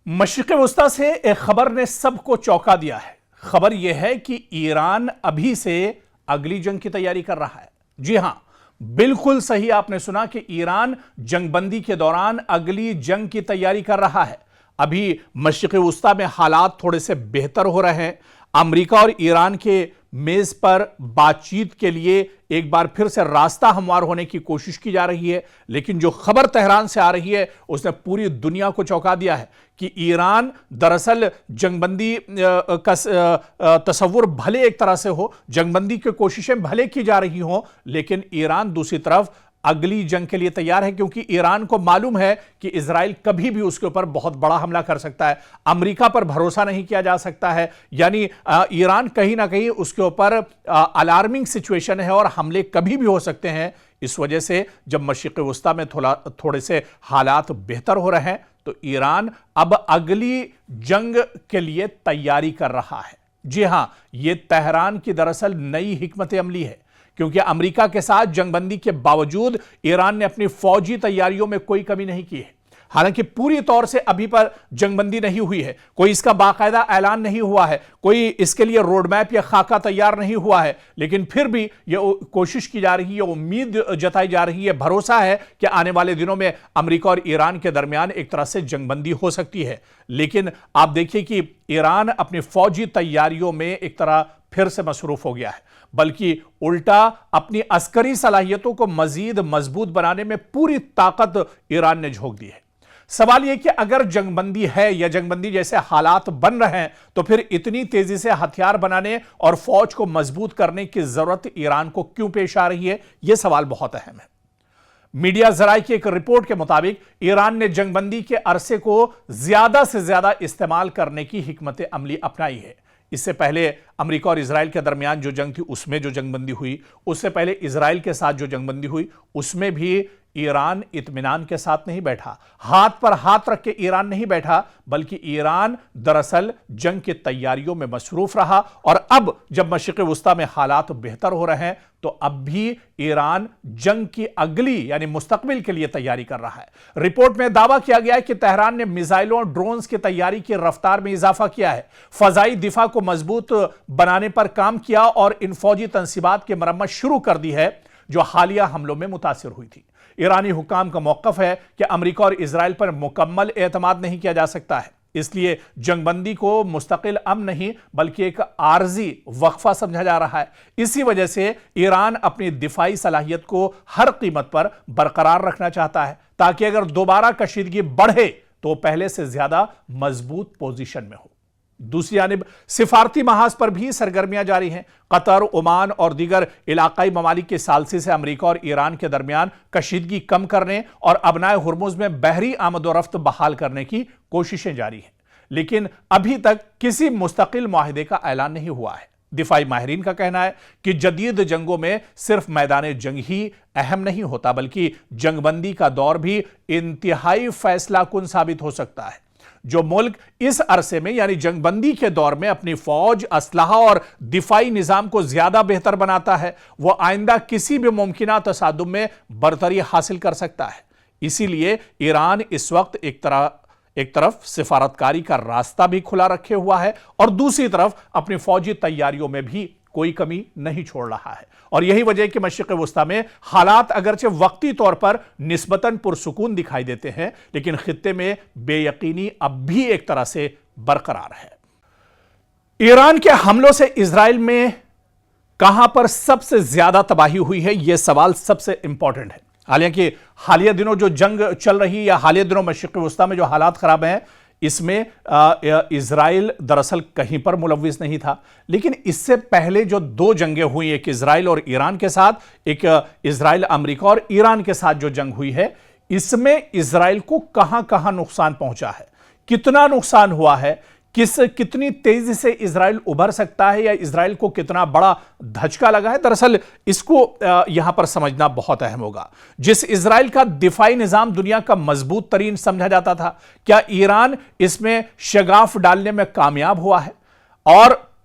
مشرق وسطی سے ایک خبر نے سب کو چونکا دیا ہے۔ خبر یہ ہے کہ ایران ابھی سے اگلی جنگ کی تیاری کر رہا ہے۔ جی ہاں، بالکل صحیح آپ نے سنا کہ ایران جنگ بندی کے دوران اگلی جنگ کی تیاری کر رہا ہے۔ ابھی مشرق وسطی میں حالات تھوڑے سے بہتر ہو رہے ہیں۔ امریکہ اور ایران کے میز پر بات چیت کے لیے ایک بار پھر سے راستہ ہموار ہونے کی کوشش کی جا رہی ہے، لیکن جو خبر تہران سے آ رہی ہے اس نے پوری دنیا کو چونکا دیا ہے کہ ایران دراصل جنگ بندی کا تصور بھلے ایک طرح سے ہو، جنگ بندی کی کوششیں بھلے کی جا رہی ہوں، لیکن ایران دوسری طرف اگلی جنگ کے لیے تیار ہے، کیونکہ ایران کو معلوم ہے کہ اسرائیل کبھی بھی اس کے اوپر بہت بڑا حملہ کر سکتا ہے۔ امریکہ پر بھروسہ نہیں کیا جا سکتا ہے، یعنی ایران کہیں نہ کہیں اس کے اوپر الارمنگ سچویشن ہے اور حملے کبھی بھی ہو سکتے ہیں۔ اس وجہ سے جب مشرق وسطی میں تھوڑے سے حالات بہتر ہو رہے ہیں تو ایران اب اگلی جنگ کے لیے تیاری کر رہا ہے۔ جی ہاں، یہ تہران کی دراصل نئی حکمت عملی ہے، کیونکہ امریکہ کے ساتھ جنگ بندی کے باوجود ایران نے اپنی فوجی تیاریوں میں کوئی کمی نہیں کی ہے۔ حالانکہ پوری طور سے ابھی پر جنگ بندی نہیں ہوئی ہے، کوئی اس کا باقاعدہ اعلان نہیں ہوا ہے، کوئی اس کے لیے روڈ میپ یا خاکہ تیار نہیں ہوا ہے، لیکن پھر بھی یہ کوشش کی جا رہی ہے، امید جتائی جا رہی ہے، بھروسہ ہے کہ آنے والے دنوں میں امریکہ اور ایران کے درمیان ایک طرح سے جنگ بندی ہو سکتی ہے۔ لیکن آپ دیکھیے کہ ایران اپنی فوجی تیاریوں میں ایک طرح پھر سے مصروف ہو گیا ہے، بلکہ الٹا اپنی عسکری صلاحیتوں کو مزید مضبوط بنانے میں پوری طاقت ایران نے جھونک دی ہے۔ سوال یہ کہ اگر جنگ بندی ہے یا جنگ بندی جیسے حالات بن رہے ہیں تو پھر اتنی تیزی سے ہتھیار بنانے اور فوج کو مضبوط کرنے کی ضرورت ایران کو کیوں پیش آ رہی ہے؟ یہ سوال بہت اہم ہے۔ میڈیا ذرائع کی ایک رپورٹ کے مطابق ایران نے جنگ بندی کے عرصے کو زیادہ سے زیادہ استعمال کرنے کی حکمت عملی اپنائی ہے۔ اس سے پہلے امریکہ اور اسرائیل کے درمیان جو جنگ تھی اس میں جو جنگ بندی ہوئی، اس سے پہلے اسرائیل کے ساتھ جو جنگ بندی ہوئی اس میں بھی ایران اطمینان کے ساتھ نہیں بیٹھا، ہاتھ پر ہاتھ رکھ کے ایران نہیں بیٹھا، بلکہ ایران دراصل جنگ کی تیاریوں میں مصروف رہا۔ اور اب جب مشرق وسطی میں حالات بہتر ہو رہے ہیں تو اب بھی ایران جنگ کی اگلی یعنی مستقبل کے لیے تیاری کر رہا ہے۔ رپورٹ میں دعویٰ کیا گیا ہے کہ تہران نے میزائلوں اور ڈرونز کی تیاری کی رفتار میں اضافہ کیا ہے، فضائی دفاع کو مضبوط بنانے پر کام کیا اور ان فوجی تنصیبات کی مرمت شروع کر دی ہے جو حالیہ حملوں میں متاثر ہوئی تھی۔ ایرانی حکام کا موقف ہے کہ امریکہ اور اسرائیل پر مکمل اعتماد نہیں کیا جا سکتا ہے، اس لیے جنگ بندی کو مستقل امن نہیں بلکہ ایک عارضی وقفہ سمجھا جا رہا ہے۔ اسی وجہ سے ایران اپنی دفاعی صلاحیت کو ہر قیمت پر برقرار رکھنا چاہتا ہے تاکہ اگر دوبارہ کشیدگی بڑھے تو پہلے سے زیادہ مضبوط پوزیشن میں ہو۔ دوسری جانب سفارتی محاذ پر بھی سرگرمیاں جاری ہیں۔ قطر، عمان اور دیگر علاقائی ممالک کے ثالثی سے امریکہ اور ایران کے درمیان کشیدگی کم کرنے اور ابنائے ہرمز میں بحری آمد و رفت بحال کرنے کی کوششیں جاری ہیں، لیکن ابھی تک کسی مستقل معاہدے کا اعلان نہیں ہوا ہے۔ دفاعی ماہرین کا کہنا ہے کہ جدید جنگوں میں صرف میدان جنگ ہی اہم نہیں ہوتا بلکہ جنگ بندی کا دور بھی انتہائی فیصلہ کن ثابت ہو سکتا ہے۔ جو ملک اس عرصے میں یعنی جنگ بندی کے دور میں اپنی فوج، اسلحہ اور دفاعی نظام کو زیادہ بہتر بناتا ہے وہ آئندہ کسی بھی ممکنہ تصادم میں برتری حاصل کر سکتا ہے۔ اسی لیے ایران اس وقت ایک طرف سفارتکاری کا راستہ بھی کھلا رکھے ہوا ہے اور دوسری طرف اپنی فوجی تیاریوں میں بھی کوئی کمی نہیں چھوڑ رہا ہے، اور یہی وجہ ہے کہ مشرق وسطی میں حالات اگرچہ وقتی طور پر نسبتاً پرسکون دکھائی دیتے ہیں لیکن خطے میں بے یقینی اب بھی ایک طرح سے برقرار ہے۔ ایران کے حملوں سے اسرائیل میں کہاں پر سب سے زیادہ تباہی ہوئی ہے، یہ سوال سب سے امپورٹنٹ ہے۔ حالانکہ حالیہ دنوں جو جنگ چل رہی یا حالیہ دنوں مشرق وسطی میں جو حالات خراب ہیں اس میں اسرائیل دراصل کہیں پر ملوث نہیں تھا، لیکن اس سے پہلے جو دو جنگیں ہوئی، ایک اسرائیل اور ایران کے ساتھ، ایک اسرائیل امریکہ اور ایران کے ساتھ جو جنگ ہوئی ہے، اس میں اسرائیل کو کہاں کہاں نقصان پہنچا ہے، کتنا نقصان ہوا ہے، کتنی تیزی سے اسرائیل ابھر سکتا ہے یا اسرائیل کو کتنا بڑا دھچکا لگا ہے، دراصل اس کو یہاں پر سمجھنا بہت اہم ہوگا۔ جس اسرائیل کا دفاعی نظام دنیا کا مضبوط ترین سمجھا جاتا تھا، کیا ایران اس میں شگاف ڈالنے میں کامیاب ہوا ہے؟ اور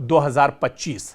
2025